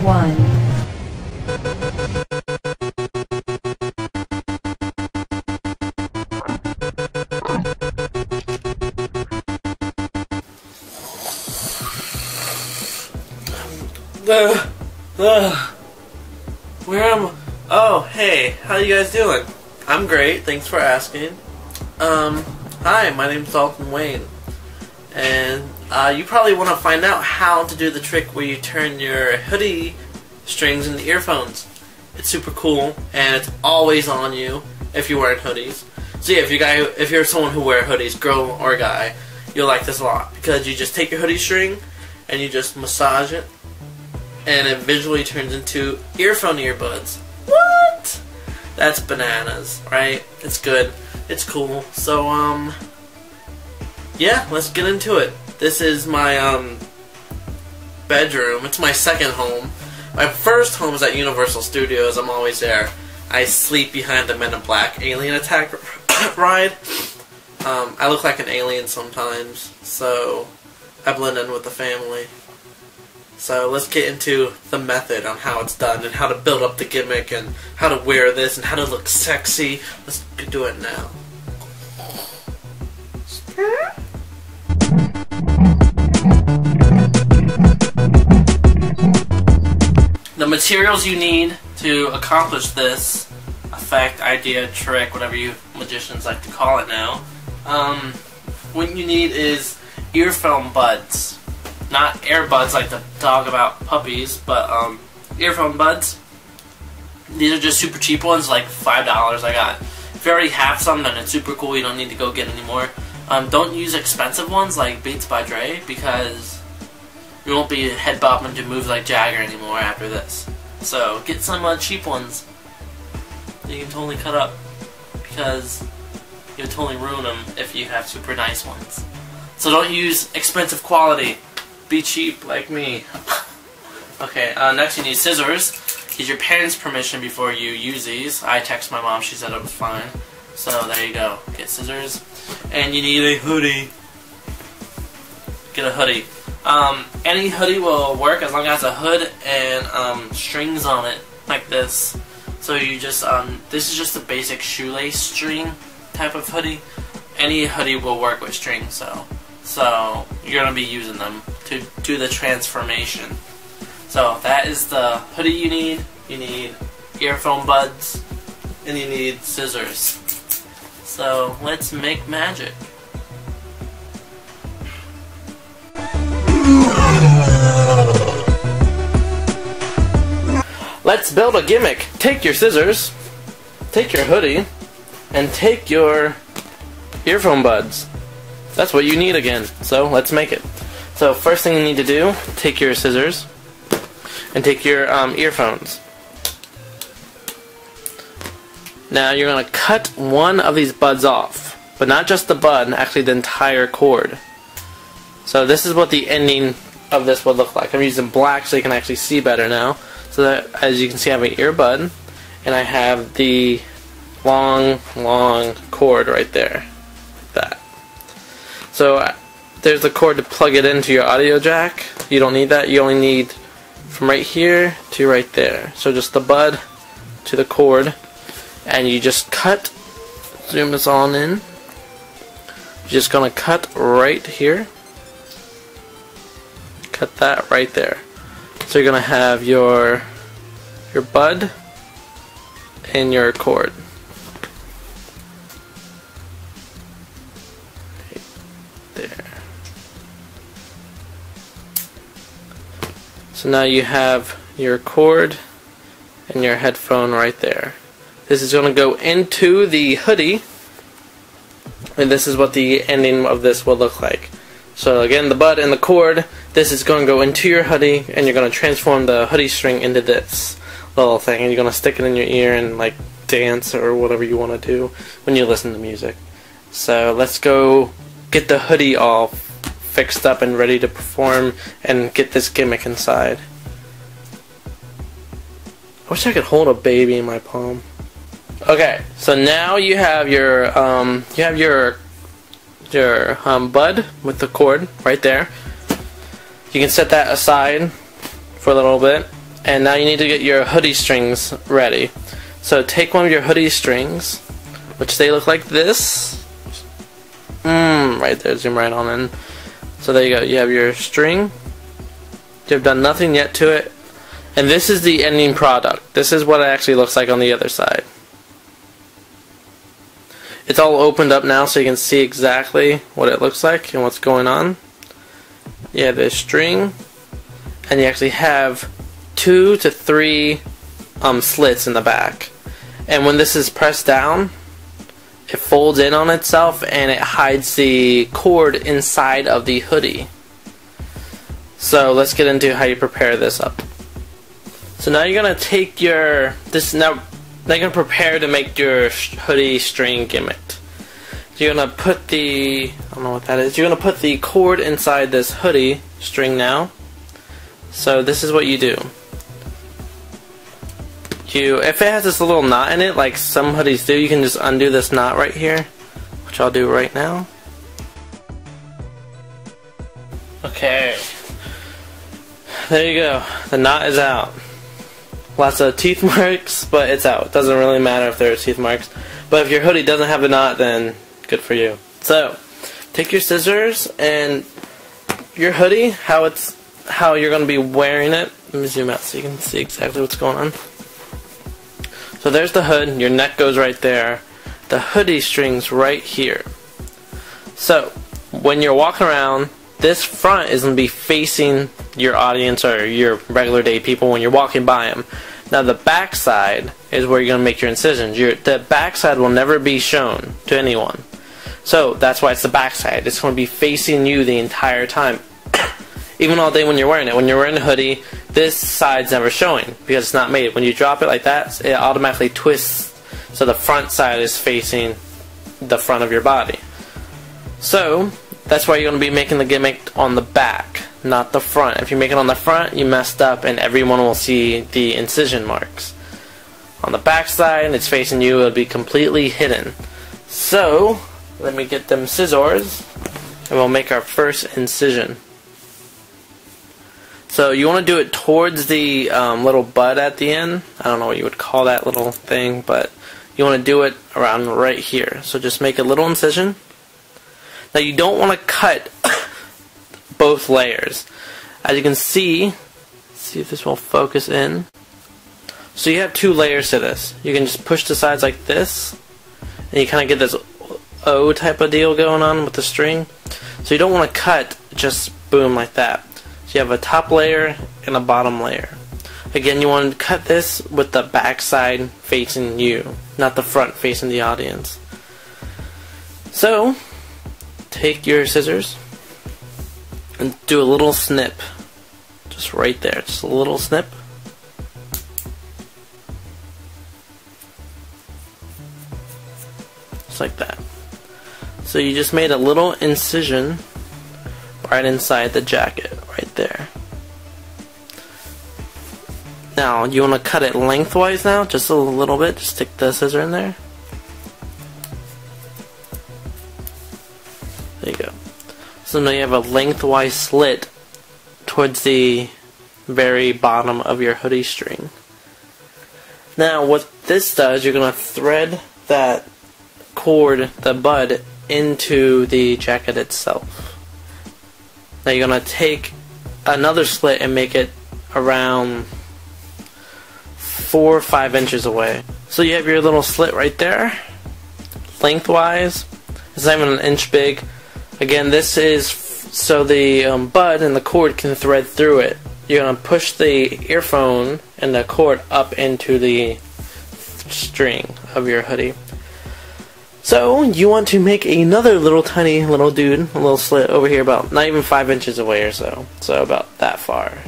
1. Where am I? Oh, hey, how you guys doing? I'm great, thanks for asking. Hi, my name's Dalton Wayne, and you probably want to find out how to do the trick where you turn your hoodie strings into earphones. It's super cool, and it's always on you if you're wearing hoodies. So yeah, if you're someone who wears hoodies, girl or guy, you'll like this a lot, because you just take your hoodie string and you just massage it, and it visually turns into earphone earbuds. What? That's bananas, right? It's good. It's cool. So, yeah, let's get into it. This is my, bedroom. It's my second home. My first home is at Universal Studios. I'm always there. I sleep behind the Men in Black alien attack ride. I look like an alien sometimes, so I blend in with the family. So let's get into the method on how it's done and how to build up the gimmick and how to wear this and how to look sexy. Let's do it now. The materials you need to accomplish this effect, idea, trick, whatever you magicians like to call it now, what you need is earphone buds. Not earbuds like the dog about puppies, but earphone buds. These are just super cheap ones, like $5 I got. If you already have some, then it's super cool, you don't need to go get any more. Don't use expensive ones like Beats by Dre, because you won't be head bopping to moves like Jagger anymore after this. So get some cheap ones that you can totally cut up, because you'll totally ruin them if you have super nice ones. So don't use expensive quality. Be cheap like me. Okay, next you need scissors. Get your parents' permission before you use these. I text my mom, she said it was fine. So there you go. Get scissors. And you need a hoodie. Get a hoodie. Any hoodie will work as long as a hood and strings on it, like this. So you just, this is just a basic shoelace string type of hoodie. Any hoodie will work with strings, so you're going to be using them to do the transformation. So that is the hoodie you need. You need earphone buds, and you need scissors. So let's make magic. Let's build a gimmick. Take your scissors, take your hoodie, and take your earphone buds. That's what you need again, so let's make it. So first thing you need to do, take your scissors and take your earphones. Now you're going to cut one of these buds off, but not just the bud, actually the entire cord. So this is what the ending of this would look like. I'm using black so you can actually see better now. So that, as you can see, I have an earbud, and I have the long cord right there, like that. So there's the cord to plug it into your audio jack. You don't need that. You only need from right here to right there. So just the bud to the cord, and you just cut. Zoom this on in. You're just gonna cut right here. Cut that right there. So you're gonna have your bud and your cord. There. So now you have your cord and your headphone right there. This is going to go into the hoodie, and this is what the ending of this will look like. So again, the bud and the cord, this is going to go into your hoodie, and you're going to transform the hoodie string into this little thing, and you're going to stick it in your ear and like dance or whatever you want to do when you listen to music. So let's go get the hoodie all fixed up and ready to perform and get this gimmick inside. I wish I could hold a baby in my palm. Okay, so now you have your bud with the cord right there. You can set that aside for a little bit, And now you need to get your hoodie strings ready. So take one of your hoodie strings, which they look like this. Right there, zoom right on in. So there you go, you have your string. You've done nothing yet to it. And this is the ending product. This is what it actually looks like on the other side. It's all opened up now so you can see exactly what it looks like and what's going on. You have this string, and you actually have 2 to 3 slits in the back. And when this is pressed down, it folds in on itself and it hides the cord inside of the hoodie. So let's get into how you prepare this up. So now you're gonna take your now you're gonna prepare to make your hoodie string gimmick. You're gonna put the I don't know what that is. You're gonna put the cord inside this hoodie string now. So this is what you do. If it has this little knot in it, like some hoodies do, you can just undo this knot right here, which I'll do right now. Okay. There you go. The knot is out. Lots of teeth marks, but it's out. It doesn't really matter if there are teeth marks. But if your hoodie doesn't have a knot, then good for you. So, take your scissors and your hoodie, how you're going to be wearing it. Let me zoom out so you can see exactly what's going on. So there's the hood. Your neck goes right there. The hoodie string's right here. So, when you're walking around, this front is going to be facing your audience or your regular day people when you're walking by them. Now the back side is where you're going to make your incisions. The back side will never be shown to anyone. So that's why it's the back side. It's going to be facing you the entire time. Even all day when you're wearing it. When you're wearing a hoodie, this side's never showing because it's not made. When you drop it like that, it automatically twists so the front side is facing the front of your body. So that's why you're going to be making the gimmick on the back, not the front. If you make it on the front, you messed up and everyone will see the incision marks. On the back side, it's facing you, it'll be completely hidden. So, let me get them scissors and we'll make our first incision. So you want to do it towards the little bud at the end. I don't know what you would call that little thing, but you want to do it around right here. So just make a little incision. Now you don't want to cut both layers. As you can see if this will focus in. So you have 2 layers to this. You can just push the sides like this, and you kind of get this O type of deal going on with the string. So you don't want to cut just boom like that. So you have a top layer and a bottom layer. Again, you want to cut this with the back side facing you, not the front facing the audience. So take your scissors and do a little snip. Just right there. Just a little snip. Just like that. So you just made a little incision right inside the jacket, right there. Now, you want to cut it lengthwise now, just a little bit. Just stick the scissor in there. There you go. So now you have a lengthwise slit towards the very bottom of your hoodie string. Now, what this does, you're going to thread that cord, the bud, into the jacket itself. Now you're going to take another slit and make it around 4 or 5 inches away. So you have your little slit right there, lengthwise. It's not even an inch big. Again, this is so the bud and the cord can thread through it. You're going to push the earphone and the cord up into the string of your hoodie. So you want to make another little tiny little dude, a little slit over here, about not even 5 inches away or so. So about that far.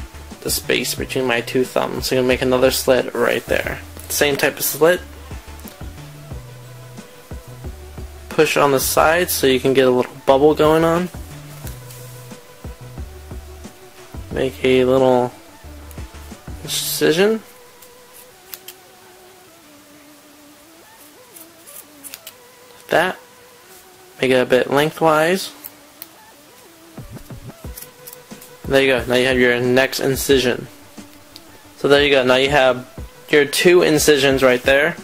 The space between my 2 thumbs. So you'll make another slit right there. Same type of slit. Push on the side so you can get a little bubble going on. Make a little incision. That. Make it a bit lengthwise. There you go. Now you have your next incision. So there you go. Now you have your 2 incisions right there.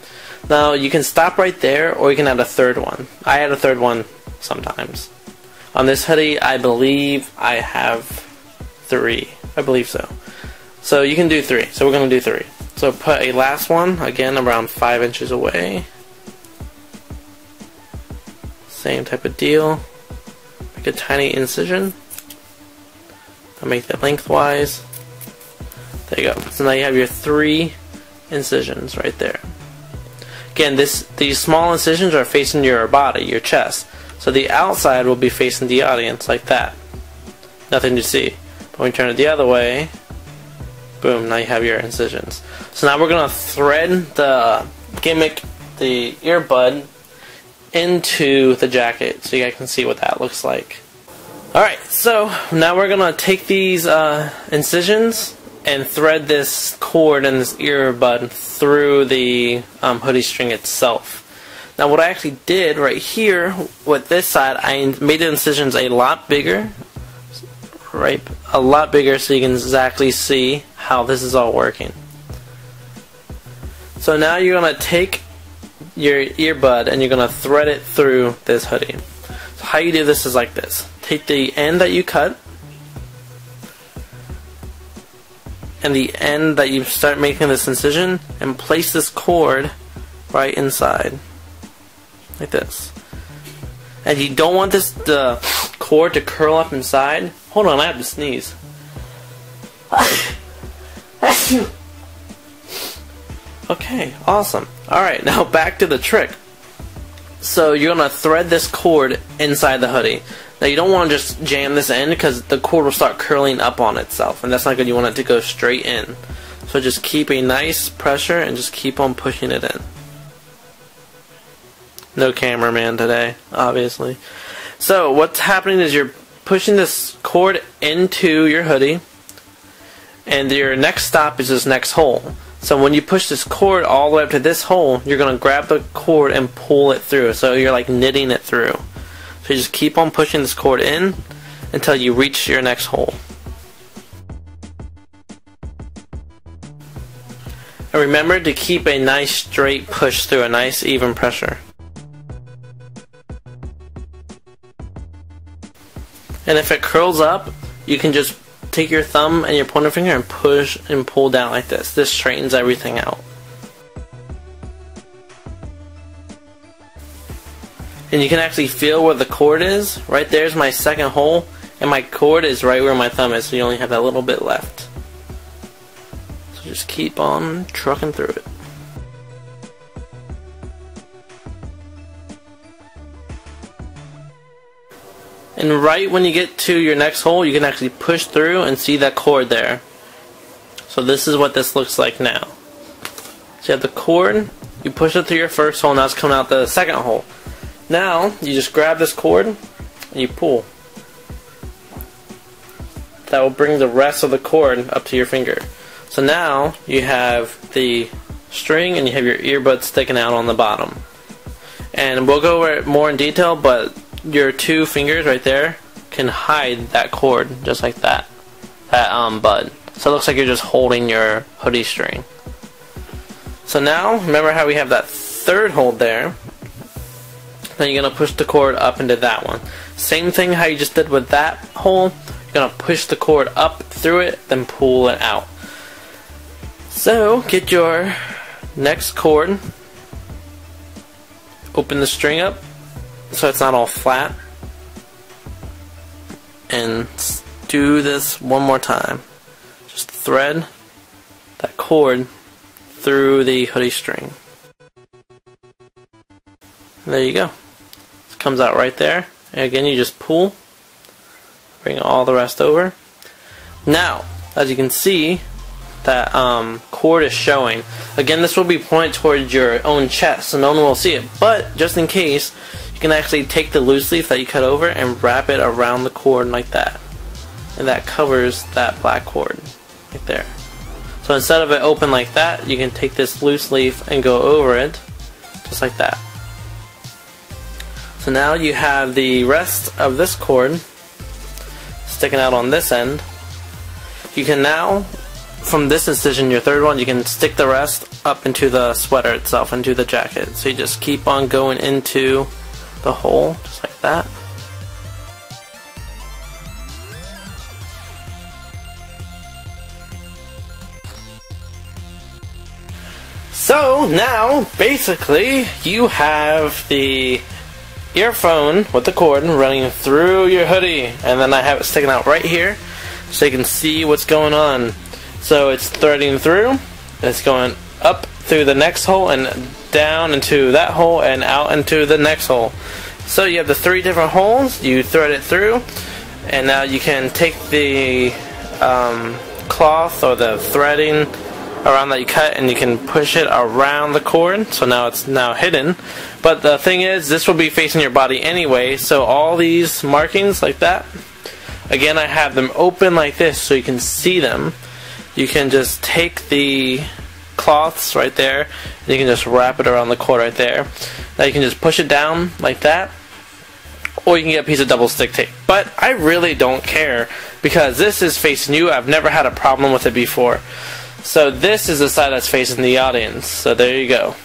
Now you can stop right there, or you can add a third one. I add a third one sometimes. On this hoodie, I believe I have 3. I believe so. So you can do 3. So we're going to do 3. So put a last one, again around 5 inches away. Same type of deal. Make a tiny incision. I'll make that lengthwise. There you go. So now you have your 3 incisions right there. Again, these small incisions are facing your body, your chest. So the outside will be facing the audience like that. Nothing to see. But when you turn it the other way, boom, now you have your incisions. So now we're going to thread the gimmick, the earbud, into the jacket so you guys can see what that looks like. Alright, so now we're going to take these incisions and thread this cord and this earbud through the hoodie string itself. Now what I actually did right here with this side, I made the incisions a lot bigger, right? A lot bigger so you can exactly see how this is all working. So now you're going to take your earbud and you're going to thread it through this hoodie. So how you do this is like this. Take the end that you cut and the end that you start making this incision and place this cord right inside. Like this. And you don't want the cord to curl up inside. Hold on, I have to sneeze. Okay, awesome. Alright, now back to the trick. So you're going to thread this cord inside the hoodie. Now you don't want to just jam this in because the cord will start curling up on itself, and that's not good. You want it to go straight in. So just keep a nice pressure and just keep on pushing it in. No cameraman today, obviously. So what's happening is you're pushing this cord into your hoodie, and your next stop is this next hole. So when you push this cord all the way up to this hole, you're going to grab the cord and pull it through. So you're like knitting it through. So you just keep on pushing this cord in until you reach your next hole. And remember to keep a nice straight push through, a nice even pressure. And if it curls up, you can just take your thumb and your pointer finger and push and pull down like this. This straightens everything out. And you can actually feel where the cord is. Right there's my second hole, and my cord is right where my thumb is, so you only have that little bit left. So just keep on trucking through it. And right when you get to your next hole, you can actually push through and see that cord there. So this is what this looks like now. So you have the cord, you push it through your first hole, now it's coming out the second hole. Now, you just grab this cord and you pull. That will bring the rest of the cord up to your finger. So now, you have the string and you have your earbud sticking out on the bottom. And we'll go over it more in detail, but your 2 fingers right there can hide that cord just like that. That bud. So it looks like you're just holding your hoodie string. So now, remember how we have that third hole there. Then you're going to push the cord up into that one. Same thing how you just did with that hole. You're going to push the cord up through it, then pull it out. So, get your next cord. Open the string up so it's not all flat. And do this one more time. Just thread that cord through the hoodie string. And there you go. It comes out right there. And again, you just pull. Bring all the rest over. Now, as you can see, that cord is showing. Again, this will be pointed towards your own chest, so no one will see it. But, just in case, you can actually take the loose leaf that you cut over and wrap it around the cord like that. And that covers that black cord right there. So instead of it open like that, you can take this loose leaf and go over it, just like that. So now you have the rest of this cord sticking out on this end. You can now from this incision, your third one, you can stick the rest up into the sweater itself, into the jacket. So you just keep on going into the hole, just like that. So now, basically, you have the earphone with the cord running through your hoodie, and then I have it sticking out right here so you can see what's going on. So it's threading through, it's going up through the next hole and down into that hole and out into the next hole. So you have the 3 different holes, you thread it through, and now you can take the cloth or the threading around that you cut, and you can push it around the cord, so now it's hidden. But the thing is, this will be facing your body anyway, so all these markings like that, again, I have them open like this so you can see them. You can just take the cloths right there, and you can just wrap it around the cord right there. Now you can just push it down like that, or you can get a piece of double stick tape. But I really don't care, because this is facing you. I've never had a problem with it before. So this is the side that's facing the audience. So there you go.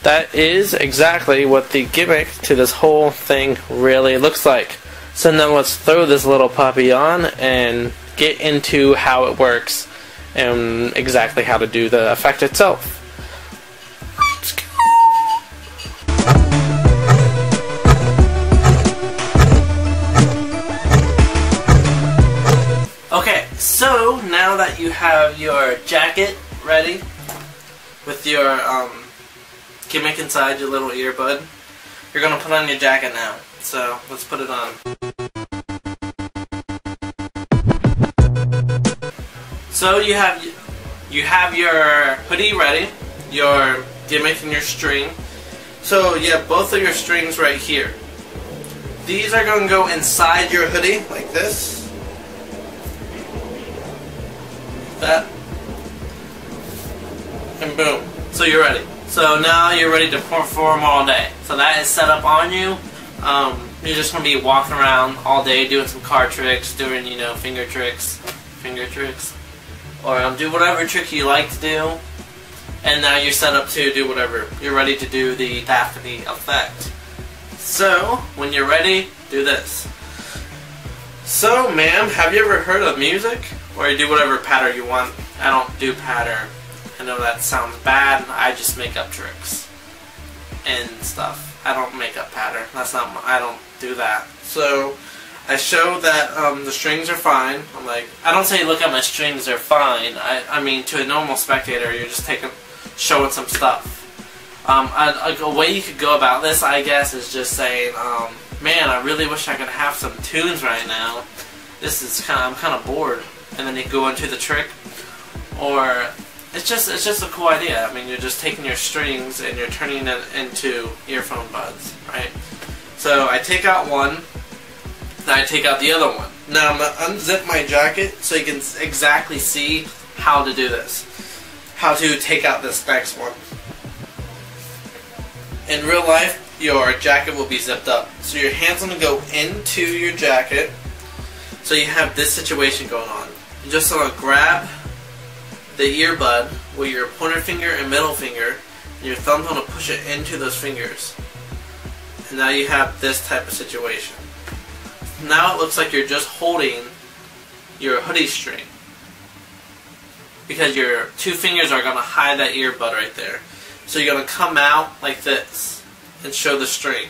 That is exactly what the gimmick to this whole thing really looks like. So now let's throw this little puppy on and get into how it works and exactly how to do the effect itself. Okay, so now that you have your jacket ready with your gimmick inside your little earbud, you're going to put on your jacket now. So let's put it on. So you have your hoodie ready, your gimmick and your string. So you have both of your strings right here. These are going to go inside your hoodie like this. That, and boom. So you're ready. So now you're ready to perform all day. So that is set up on you. You're just going to be walking around all day doing some card tricks, doing, finger tricks, or do whatever trick you like to do. And now you're set up to do whatever. You're ready to do the Daphne effect. So when you're ready, do this. So, ma'am, have you ever heard of music? Or you do whatever patter you want. I don't do patter. I know that sounds bad. I just make up tricks and stuff. I don't make up patter. I don't do that. So I show that the strings are fine. I'm like, I don't say look at my strings, they're fine. I mean, to a normal spectator, you're just showing some stuff. A way you could go about this, I guess, is just saying, man, I really wish I could have some tunes right now. I'm kind of bored. And then you go into the trick, or it's just a cool idea. I mean, you're just taking your strings and you're turning it into earphone buds, right? So I take out one, then I take out the other one. Now I'm gonna unzip my jacket so you can exactly see how to do this, how to take out this next one. In real life, your jacket will be zipped up, so your hand's gonna go into your jacket. So you have this situation going on. You're just going to grab the earbud with your pointer finger and middle finger, and your thumb's going to push it into those fingers. And now you have this type of situation. Now it looks like you're just holding your hoodie string, because your 2 fingers are going to hide that earbud right there. So you're going to come out like this and show the string.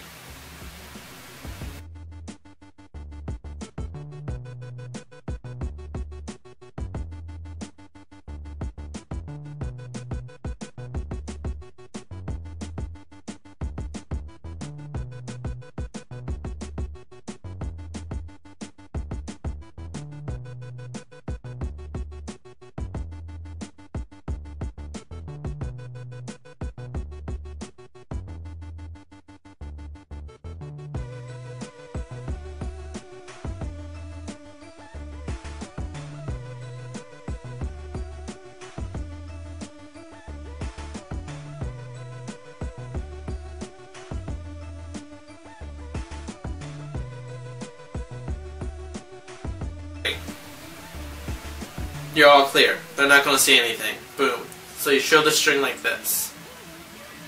you're all clear. They're not going to see anything. Boom. So you show the string like this.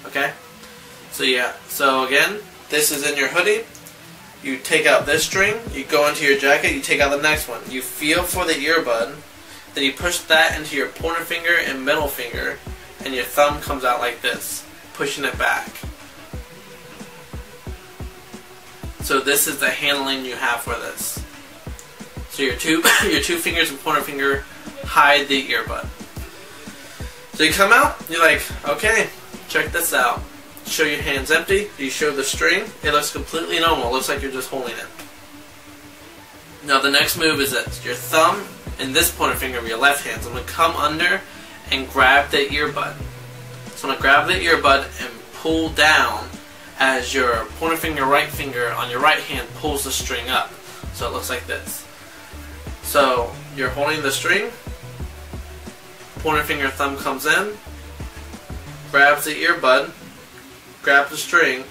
Okay? So yeah. So again, this is in your hoodie. You take out this string, you go into your jacket, you take out the next one. You feel for the earbud, then you push that into your pointer finger and middle finger, and your thumb comes out like this, pushing it back. So this is the handling you have for this. So your two fingers and pointer finger hide the earbud. So you come out, you're like, okay, check this out. Show your hands empty, you show the string, it looks completely normal, it looks like you're just holding it. Now the next move is this, your thumb and this pointer finger of your left hand. So I'm going to come under and grab the earbud. So I'm going to grab the earbud and pull down as your pointer finger, right finger on your right hand pulls the string up. So it looks like this. So you're holding the string, pointer finger, thumb comes in, grabs the earbud, grab the string,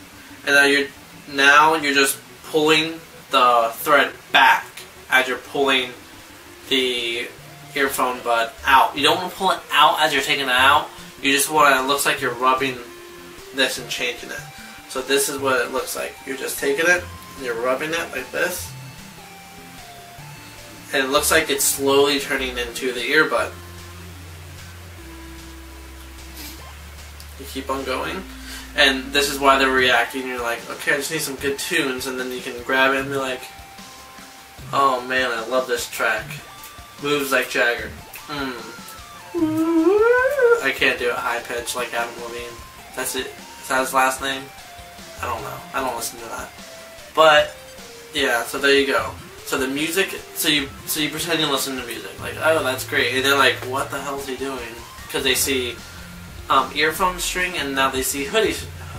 and now you're just pulling the thread back as you're pulling the earphone bud out. You don't want to pull it out as you're taking it out. You just want it looks like you're rubbing this and changing it. So this is what it looks like. You're just taking it, and you're rubbing it like this, and it looks like it's slowly turning into the earbud. You keep on going. And this is why they're reacting. You're like, okay, I just need some good tunes, and then you can grab it and be like, oh man, I love this track. Moves like Jagger. I can't do it high pitch like Adam Levine. That's it. Is that his last name? I don't know. I don't listen to that. But yeah, so there you go. So the music. So you pretend you listen to music. Like, oh, that's great. And they're like, what the hell is he doing? Because they see earphone string, and now they see hoodie.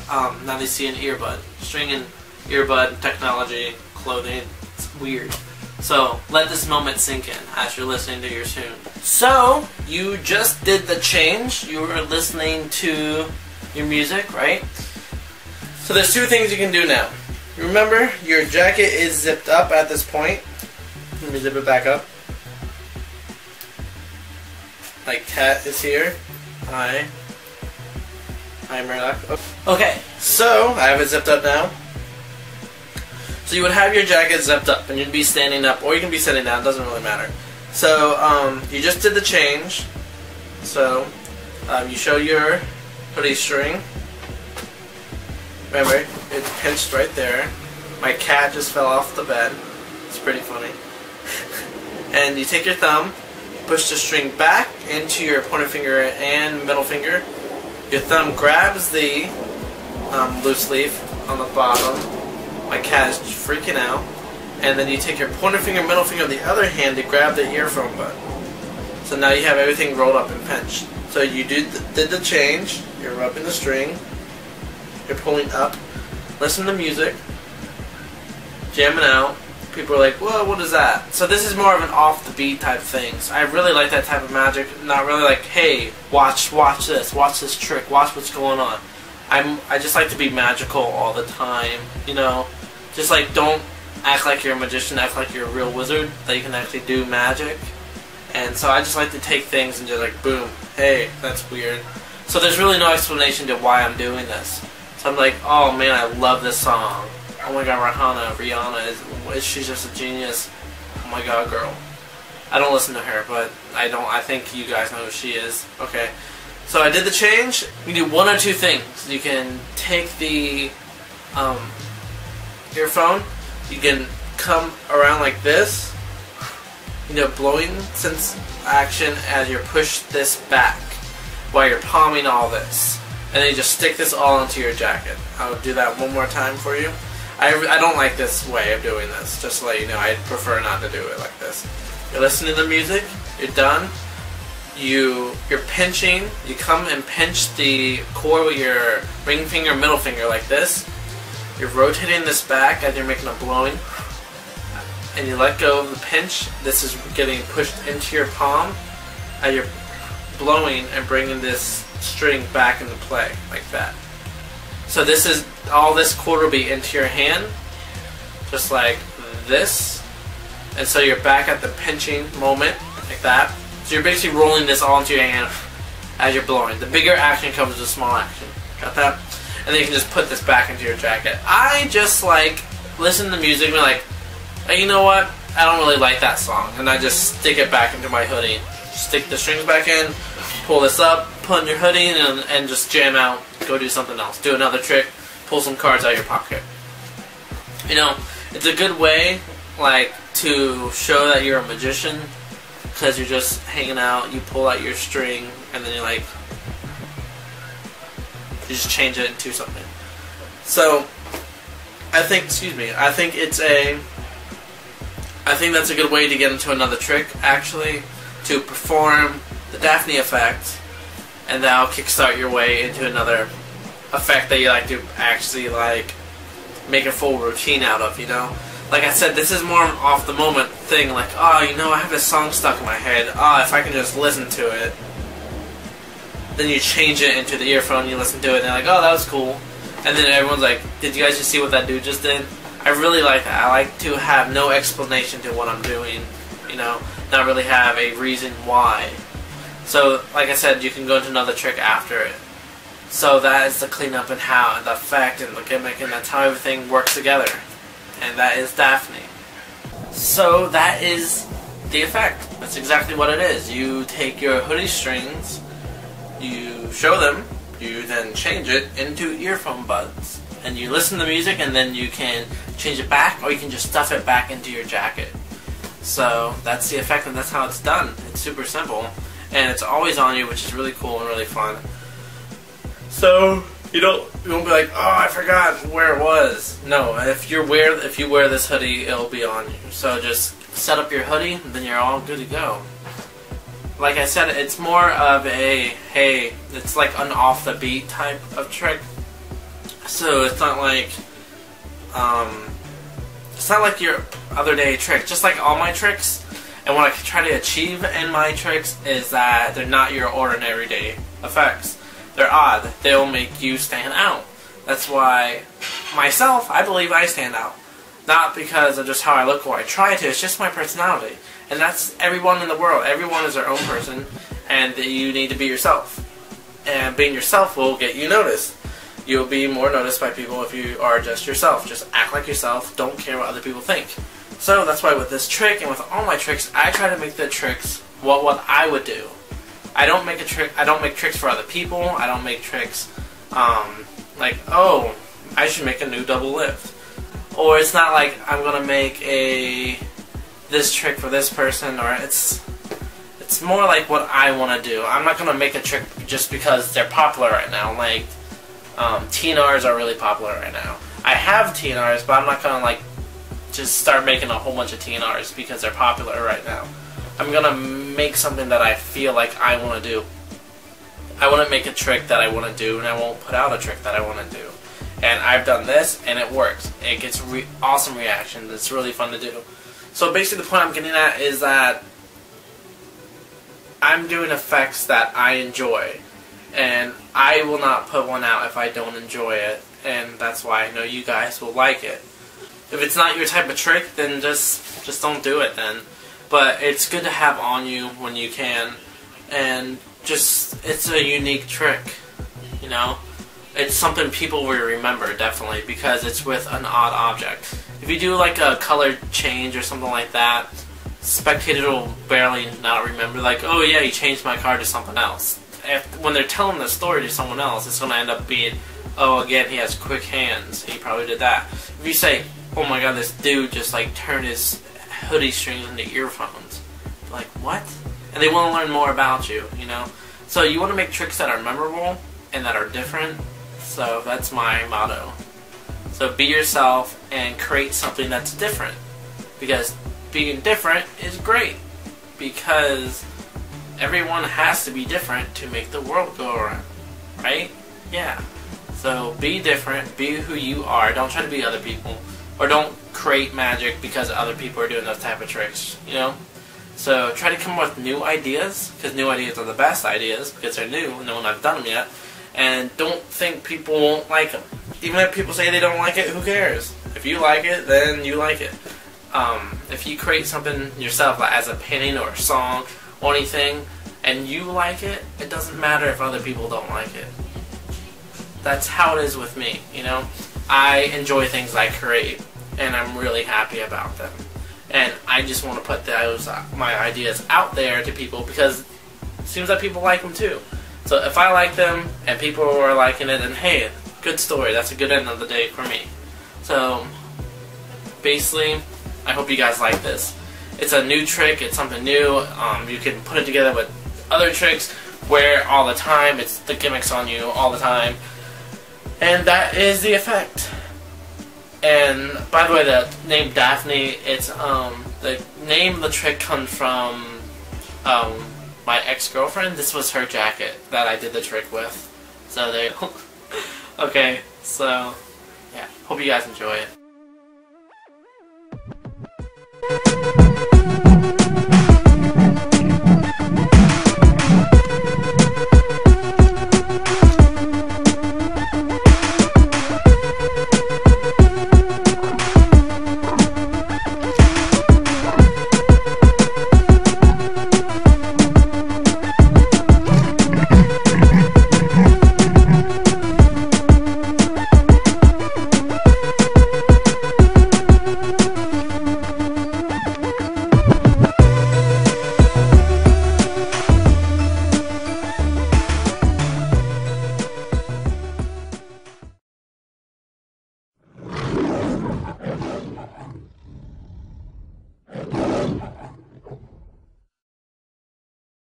Now they see an earbud. String and earbud, technology, clothing. It's weird. So let this moment sink in as you're listening to your tune. So you just did the change. You were listening to your music, right? So there's two things you can do now. Remember, your jacket is zipped up at this point. Let me zip it back up. Like Cat is here. Hi. Hi, Murdoch. Okay, so I have it zipped up now. So you would have your jacket zipped up, and you'd be standing up, or you can be sitting down. It doesn't really matter. So you just did the change. So you show your hoodie string. Remember, it's pinched right there. My cat just fell off the bed. It's pretty funny. And you take your thumb, push the string back into your pointer finger and middle finger. Your thumb grabs the loose leaf on the bottom. My cat is freaking out. And then you take your pointer finger, middle finger on the other hand to grab the earphone bud. So now you have everything rolled up and pinched. So you did the change. You're rubbing the string. You're pulling up. Listen to music. Jamming out. People are like, whoa, what is that? So this is more of an off-the-beat type thing. So I really like that type of magic. Not really like, hey, watch this trick, watch what's going on. I just like to be magical all the time, you know? Just like, don't act like you're a magician, act like you're a real wizard, that you can actually do magic. And so I just like to take things and just like, boom, hey, that's weird. So there's really no explanation to why I'm doing this. So I'm like, oh man, I love this song. Oh my god, Rihanna, she's just a genius. Oh my god, girl. I don't listen to her, but I think you guys know who she is. Okay. So I did the change. You can do one or two things. You can take the earphone. You can come around like this. You know, blowing sense action as you push this back while you're palming all this. And then you just stick this all into your jacket. I'll do that one more time for you. I don't like this way of doing this. Just to let you know, I prefer not to do it like this. You're listening to the music. You're done. You're pinching. You come and pinch the cord with your ring finger, middle finger like this. You're rotating this back as you're making a blowing. And you let go of the pinch. This is getting pushed into your palm as you're blowing and bringing this string back into play like that. So this is all this cord will be into your hand, just like this. And so you're back at the pinching moment like that. So you're basically rolling this all into your hand as you're blowing. The bigger action comes with the small action. Got that? And then you can just put this back into your jacket. I just like listen to music and be like, hey, you know what? I don't really like that song. And I just stick it back into my hoodie. Stick the strings back in, pull this up, put in your hoodie, and just jam out. Go do something else. Do another trick. Pull some cards out of your pocket. You know, it's a good way, like, to show that you're a magician, because you're just hanging out, you pull out your string, and then you just change it into something. So, I think that's a good way to get into another trick, actually, to perform the Daphne effect, and that'll kickstart your way into another effect that you like to actually, like, make a full routine out of, you know? Like I said, this is more of an off-the-moment thing, like, oh, you know, I have this song stuck in my head, oh, if I can just listen to it. Then you change it into the earphone, you listen to it, and they're like, oh, that was cool. And then everyone's like, did you guys just see what that dude just did? I really like that. I like to have no explanation to what I'm doing, you know, not really have a reason why. So, like I said, you can go into another trick after it. So that is the cleanup and how, and the effect and the gimmick, and that's how everything works together. And that is Daphne. So that is the effect. That's exactly what it is. You take your hoodie strings, you show them, you then change it into earphone buds. And you listen to music, and then you can change it back, or you can just stuff it back into your jacket. So that's the effect, and that's how it's done. It's super simple, and it's always on you, which is really cool and really fun. So you won't be like, oh, I forgot where it was. No, if you wear this hoodie, it'll be on you. So just set up your hoodie, and then you're all good to go. Like I said, it's more of a, hey, it's like an off the beat type of trick. So it's not like your other day trick. Just like all my tricks, and what I try to achieve in my tricks is that they're not your ordinary day effects. They're odd. They'll make you stand out. That's why myself, I believe I stand out. Not because of just how I look or I try to. It's just my personality, and that's everyone in the world. Everyone is their own person, and you need to be yourself. And being yourself will get you noticed. You'll be more noticed by people if you are just yourself. Just act like yourself. Don't care what other people think. So that's why with this trick and with all my tricks, I try to make the tricks what I would do. I don't make tricks for other people. I don't make tricks like, oh, I should make a new double lift. Or it's not like I'm gonna make this trick for this person, or it's more like what I want to do. I'm not gonna make a trick just because they're popular right now. Like, TNRs are really popular right now. I have TNRs, but I'm not gonna like just start making a whole bunch of TNRs because they're popular right now. I'm gonna make something that I feel like I want to do. I want to make a trick that I want to do, and I won't put out a trick that I want to do. And I've done this, and it works. It gets awesome reactions. It's really fun to do. So basically the point I'm getting at is that I'm doing effects that I enjoy. And I will not put one out if I don't enjoy it, and that's why I know you guys will like it. If it's not your type of trick, then just don't do it then. But it's good to have on you when you can, and it's a unique trick, you know? It's something people will remember, definitely, because it's with an odd object. If you do like a color change or something like that, spectators will barely not remember, like, oh yeah, you changed my card to something else. When they're telling the story to someone else, it's going to end up being, oh, again, he has quick hands. He probably did that. If you say, oh my god, this dude just like turned his hoodie strings into earphones. Like, what? And they want to learn more about you, you know? So you want to make tricks that are memorable and that are different. So that's my motto. So be yourself and create something that's different. Because being different is great. Because everyone has to be different to make the world go around, right? Yeah. So be different, be who you are. Don't try to be other people, or don't create magic because other people are doing those type of tricks, you know? So try to come up with new ideas, because new ideas are the best ideas, because they're new and no one has done them yet. And don't think people won't like them. Even if people say they don't like it, who cares? If you like it, then you like it. If you create something yourself, like as a painting or a song, or anything, and you like it, it doesn't matter if other people don't like it. That's how it is with me, you know? I enjoy things I create, and I'm really happy about them. And I just want to put those my ideas out there to people because it seems that people like them too. So if I like them and people are liking it, then hey, good story. That's a good end of the day for me. So basically, I hope you guys like this. It's a new trick. It's something new. You can put it together with other tricks, wear it all the time. It's the gimmicks on you all the time. And that is the effect. And by the way, the name Daphne, it's the name of the trick comes from my ex-girlfriend. This was her jacket that I did the trick with. So there you go. Okay, so yeah, hope you guys enjoy it.